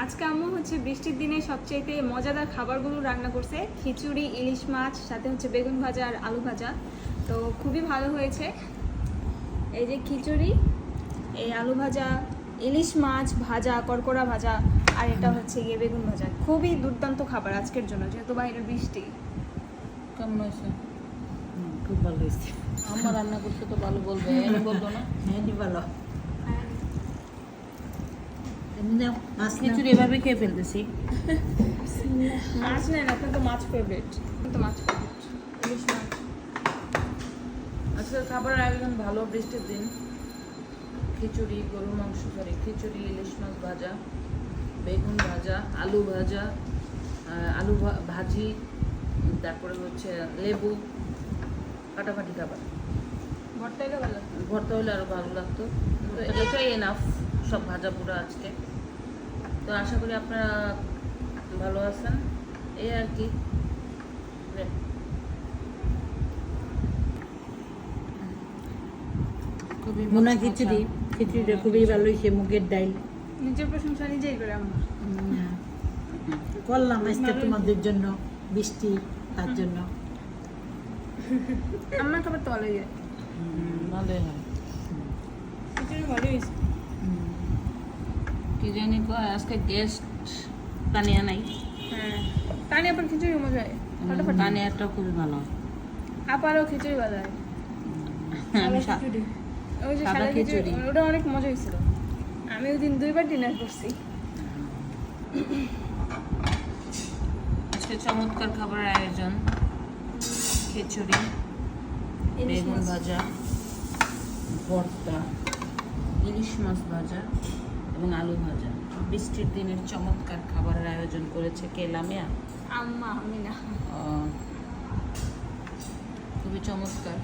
আজকে আম্মু হচ্ছে বৃষ্টির দিনে সবচাইতে মজাদার খাবারগুলো রান্না করছে, খিচুড়ি, ইলিশ মাছ, সাথে হচ্ছে বেগুন ভাজা আর আলু ভাজা। তো খুবই ভালো হয়েছে। এই যে খিচুড়ি, এই আলু ভাজা, ইলিশ মাছ ভাজা, করকরা ভাজা, আর এটা হচ্ছে গিয়ে বেগুন ভাজা। খুবই দুর্দান্ত খাবার আজকের জন্য, যেহেতু বাইরের বৃষ্টি। কেমন হয়েছে? খুব ভালো হয়েছে। আমার রান্না করতে তো ভালো বলবে, আমি বলবো না। হ্যাঁ জি ভালো। এমনি নাও, মাছ নাও। খিচুড়ি এভাবে খেয়ে ফেলতেছি। মাছ নেন, আপনার তো মাছ ফেভারিট। তো মাছ ফেভারিট, ইলিশ মাছ। আজকে খাবারের আয়োজন ভালো, বৃষ্টির দিন। খিচুড়ি, গরুর মাংস, খিচুড়ি, ইলিশ মাছ ভাজা, বেগুন ভাজা, আলু ভাজা, ভাজি, তারপরে হচ্ছে লেবু, কাটাকাটি খাবার। ভর্তা এটা ভালো। ভর্তা হলে আরও ভালো লাগতো, তো এটাই এনাফ সব ভাজা পুরো আজকে। তো আশা করি আপনারা ভালো আছেন, এই আর কি। খুবই ভুনা খিচুড়ি, খিচুড়িটা খুবই ভালো হয়েছে, মুগের ডাল। নিজের প্রশংসা নিজেই করে আম্মু। করলাম আজকে তোমাদের জন্য, বৃষ্টি তার জন্য। আমার খাবার তো ভালোই হয়, ভালোই হয়। খিচুড়ি ভালোই হয়েছে। কি জানি কয় আজকে গেস্ট তানিয়া নাই। হ্যাঁ, তানি আবার খিচুড়ি মজা হয়, ফটাফট। তানিয়াটা খুবই ভালো। আপারও খিচুড়ি ভালো হয়। আমি সাদা খিচুড়ি, ওই যে সাদা সাদা খিচুড়ি, খিচুড়ি। ওটা অনেক মজা হয়েছিল। আমি ওই দিন 2বার ডিনার করছি। আজকে চমৎকার খাবারের আয়োজন, খিচুড়ি, ইলিশ বেগুন মাছ। ভাজা, ভর্তা, ইলিশ মাছ ভাজা এবং আলু ভাজা। বৃষ্টির দিনের চমৎকার খাবারের আয়োজন করেছে কে? লামিয়া। আম্মা, আমি না। খুবই চমৎকার।